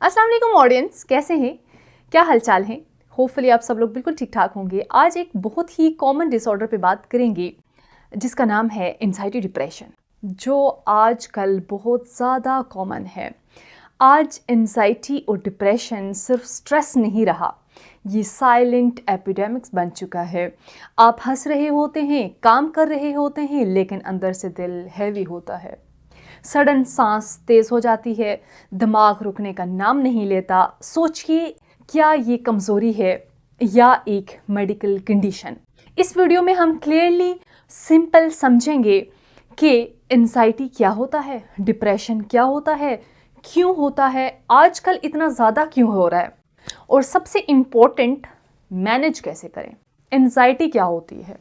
अस्सलाम वालेकुम ऑडियंस, कैसे हैं? क्या हालचाल हैं? होपफुली आप सब लोग बिल्कुल ठीक ठाक होंगे। आज एक बहुत ही कॉमन डिसऑर्डर पे बात करेंगे जिसका नाम है एंजाइटी डिप्रेशन, जो आजकल बहुत ज़्यादा कॉमन है। आज एंजाइटी और डिप्रेशन सिर्फ स्ट्रेस नहीं रहा, ये साइलेंट एपिडेमिक्स बन चुका है। आप हंस रहे होते हैं, काम कर रहे होते हैं, लेकिन अंदर से दिल हैवी होता है। सडन सांस तेज़ हो जाती है, दिमाग रुकने का नाम नहीं लेता। सोचिए, क्या ये कमज़ोरी है या एक मेडिकल कंडीशन? इस वीडियो में हम क्लियरली सिंपल समझेंगे कि एंजाइटी क्या होता है, डिप्रेशन क्या होता है, क्यों होता है, आजकल इतना ज़्यादा क्यों हो रहा है, और सबसे इम्पोर्टेंट मैनेज कैसे करें। एंजाइटी क्या होती है?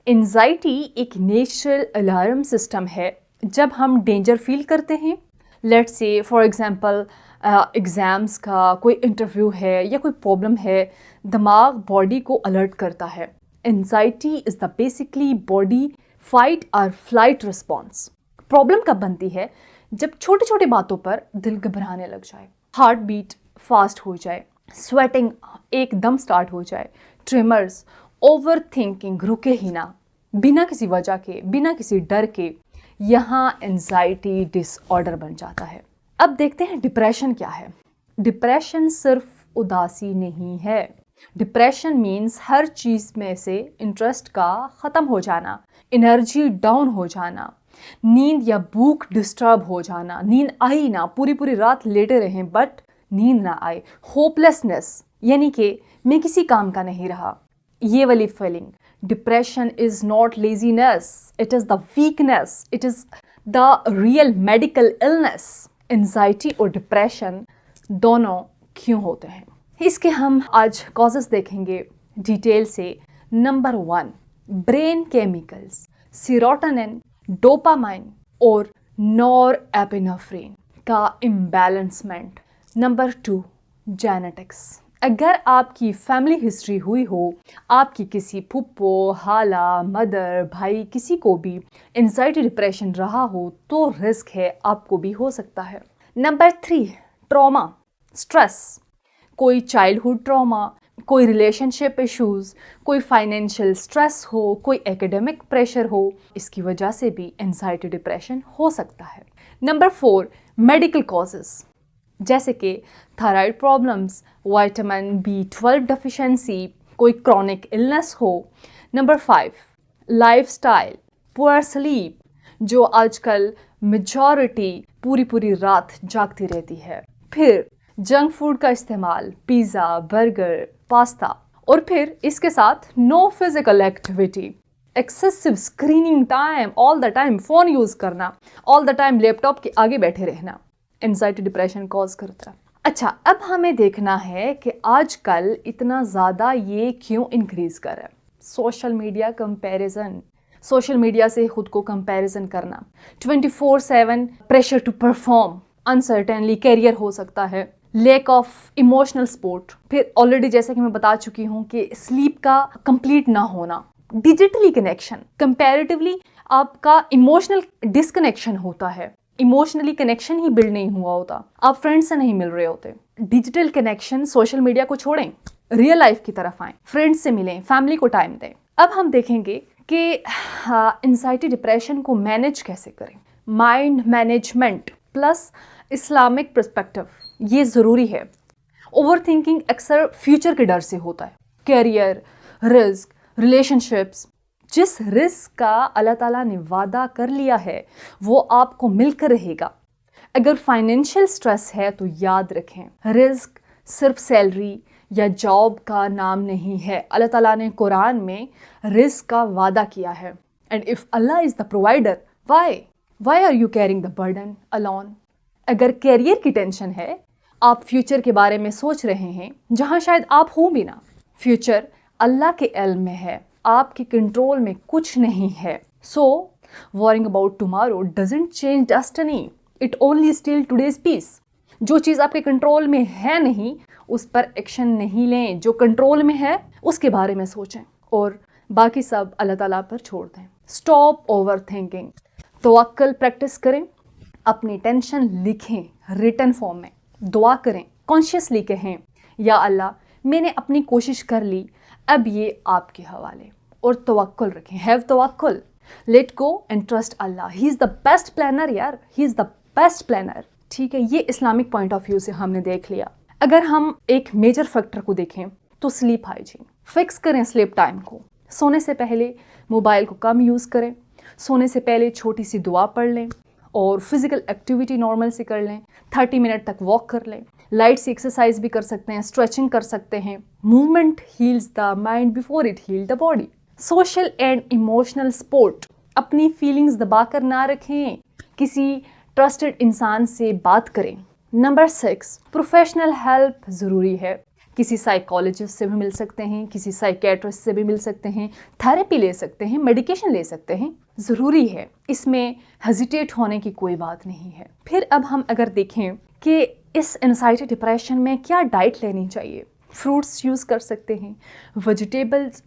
एंजाइटी एक नेचुरल अलार्म सिस्टम है। जब हम डेंजर फील करते हैं, let's say for example exams का कोई इंटरव्यू है या कोई प्रॉब्लम है, दिमाग बॉडी को अलर्ट करता है। Anxiety is the basically body fight और फ्लाइट रिस्पॉन्स। प्रॉब्लम कब बनती है? जब छोटी छोटी बातों पर दिल घबराने लग जाए, हार्ट बीट फास्ट हो जाए, स्वेटिंग एकदम स्टार्ट हो जाए, ट्रिमर्स, ओवर थिंकिंग रुके ही ना, बिना किसी वजह के, बिना किसी डर के, यहाँ एंजाइटी डिसऑर्डर बन जाता है। अब देखते हैं डिप्रेशन क्या है। डिप्रेशन सिर्फ उदासी नहीं है। डिप्रेशन मीन्स हर चीज़ में से इंटरेस्ट का ख़त्म हो जाना, एनर्जी डाउन हो जाना, नींद या भूख डिस्टर्ब हो जाना, नींद आई ना, पूरी पूरी रात लेटे रहें बट नींद ना आए, होपलेसनेस यानी कि मैं किसी काम का नहीं रहा, ये वाली feeling. Depression is not laziness, it is the weakness, it is the real medical illness. Anxiety और depression दोनों क्यों होते हैं, इसके हम आज causes देखेंगे डिटेल से। Number 1, brain chemicals serotonin, dopamine और नॉरएपिनेफ्रिन का इम्बैलेंसमेंट। Number 2, genetics. अगर आपकी फैमिली हिस्ट्री हुई हो, आपकी किसी फुप्पो, हाला, मदर, भाई, किसी को भी एंजाइटी डिप्रेशन रहा हो तो रिस्क है, आपको भी हो सकता है। Number 3, trauma, stress. कोई चाइल्डहुड ट्रॉमा, कोई रिलेशनशिप इश्यूज़, कोई फाइनेंशियल स्ट्रेस हो, कोई एकेडमिक प्रेशर हो, इसकी वजह से भी एंजाइटी डिप्रेशन हो सकता है। नंबर 4, मेडिकल कॉजेज़, जैसे कि thyroid problems, vitamin B12 deficiency, कोई क्रॉनिक इलनेस हो। नंबर 5, लाइफस्टाइल, पुअर स्लीप, जो आजकल मेजॉरिटी पूरी पूरी रात जागती रहती है। फिर जंक फूड का इस्तेमाल, पिज़्ज़ा, बर्गर, पास्ता, और फिर इसके साथ no physical activity, excessive screening time, all the time phone use करना, ऑल द टाइम लैपटॉप के आगे बैठे रहना, एंजाइटी डिप्रेशन कॉज करता है। अच्छा, अब हमें देखना है कि आजकल इतना ज़्यादा ये क्यों इंक्रीज़ कर रहा है। Social media comparison, social media से ख़ुद को कंपैरिजन करना, 24/7 प्रेशर टू परफॉर्म, अनसर्टेनली कैरियर हो सकता है, लैक ऑफ इमोशनल सपोर्ट, फिर ऑलरेडी जैसे कि मैं बता चुकी हूँ कि स्लीप का कंप्लीट ना होना, डिजिटली कनेक्शन, कंपैरेटिवली आपका इमोशनल डिसकनेक्शन होता है, इमोशनली कनेक्शन ही बिल्ड नहीं हुआ होता, आप फ्रेंड्स से नहीं मिल रहे होते। डिजिटल कनेक्शन, सोशल मीडिया को छोड़ें, रियल लाइफ की तरफ आएं, फ्रेंड्स से मिलें, फैमिली को टाइम दें। अब हम देखेंगे कि एंजाइटी डिप्रेशन को मैनेज कैसे करें। Mind management plus Islamic perspective, ये ज़रूरी है। ओवर थिंकिंग अक्सर फ्यूचर के डर से होता है, कैरियर, रिस्क, रिलेशनशिप्स। जिस रिस्क का अल्लाह ताला ने वादा कर लिया है वो आपको मिलकर रहेगा। अगर फाइनेंशियल स्ट्रेस है तो याद रखें, रिस्क सिर्फ सैलरी या जॉब का नाम नहीं है। अल्लाह ताला ने कुरान में रिस्क का वादा किया है। And if Allah is the provider, why are you carrying the burden alone? अगर कैरियर की टेंशन है, आप फ्यूचर के बारे में सोच रहे हैं जहाँ शायद आप हो भी ना, फ्यूचर अल्लाह के इल्म में है, आपके कंट्रोल में कुछ नहीं है। So worrying about tomorrow doesn't change destiny, it only steal today's peace. जो चीज़ आपके कंट्रोल में है नहीं, उस पर एक्शन नहीं लें। जो कंट्रोल में है उसके बारे में सोचें और बाकी सब अल्लाह ताला पर छोड़ दें। स्टॉप ओवर थिंकिंग, तवक्कुल प्रैक्टिस करें, अपनी टेंशन लिखें रिटन फॉर्म में, दुआ करें कॉन्शियसली कहें, या अल्लाह मैंने अपनी कोशिश कर ली, अब ये आपके हवाले, और तवक्कुल रखें, हैव तवक्कुल, लेट गो एंड ट्रस्ट अल्लाह, he is the best planner यार, he is the best planner. ठीक है, ये इस्लामिक पॉइंट ऑफ व्यू से हमने देख लिया। अगर हम एक मेजर फैक्टर को देखें तो स्लीप हाइजीन, फिक्स करें स्लीप टाइम को, सोने से पहले मोबाइल को कम यूज़ करें, सोने से पहले छोटी सी दुआ पढ़ लें और फिजिकल एक्टिविटी नॉर्मल से कर लें, 30 मिनट तक वॉक कर लें, लाइट सी एक्सरसाइज भी कर सकते हैं, स्ट्रेचिंग कर सकते हैं। Movement heals the mind before it heal the body. Social and emotional support, अपनी फीलिंग्स दबा कर ना रखें, किसी ट्रस्टेड इंसान से बात करें। नंबर 6, प्रोफेशनल हेल्प ज़रूरी है। किसी साइकोलॉजिस्ट से भी मिल सकते हैं, किसी साइकेट्रिस्ट से भी मिल सकते हैं, थेरेपी ले सकते हैं, मेडिकेशन ले सकते हैं, ज़रूरी है, इसमें हेजिटेट होने की कोई बात नहीं है। फिर अब हम अगर देखें कि इस एंजाइटी डिप्रेशन में क्या डाइट लेनी चाहिए, फ्रूट्स यूज़ कर सकते हैं, वेजिटेबल्स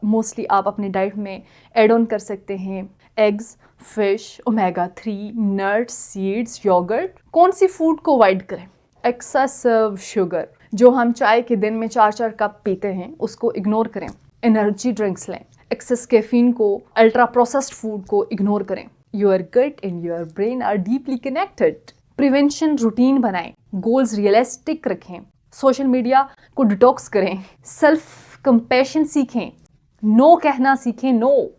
मोस्टली आप अपने डाइट में ऐड ऑन कर सकते हैं, eggs, fish, omega 3, nuts, seeds, yogurt. कौन सी फूड को अवॉइड करें? एक्सेसिव शुगर, जो हम चाय के दिन में 4-4 कप पीते हैं, उसको इग्नोर करें। एनर्जी ड्रिंक्स लें, एक्सेस कैफीन को, अल्ट्रा प्रोसेस्ड फूड को इग्नोर करें। Your gut and your brain are deeply connected. Prevention routine बनाएं, गोल्स रियलिस्टिक रखें, सोशल मीडिया को डिटॉक्स करें, सेल्फ कंपैशन सीखें, नो कहना सीखें, नो।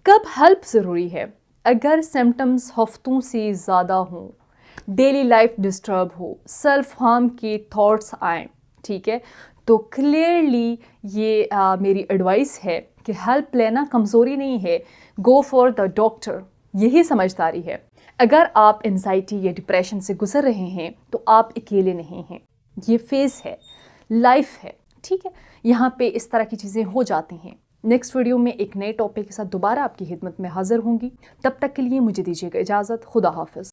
कब हेल्प ज़रूरी है? अगर सिम्टम्स हफ्तों से ज़्यादा हों, डेली लाइफ डिस्टर्ब हो, सेल्फ हार्म के थॉट्स आएँ, ठीक है, तो क्लियरली ये मेरी एडवाइस है कि हेल्प लेना कमज़ोरी नहीं है, गो फॉर द डॉक्टर, यही समझदारी है। अगर आप एंजाइटी या डिप्रेशन से गुजर रहे हैं तो आप अकेले नहीं हैं, ये फेज़ है, लाइफ है, ठीक है। यहाँ पे इस तरह की चीज़ें हो जाती हैं। नेक्स्ट वीडियो में एक नए टॉपिक के साथ दोबारा आपकी खिदमत में हाजिर होंगी। तब तक के लिए मुझे दीजिएगा इजाज़त। खुदा हाफिज़।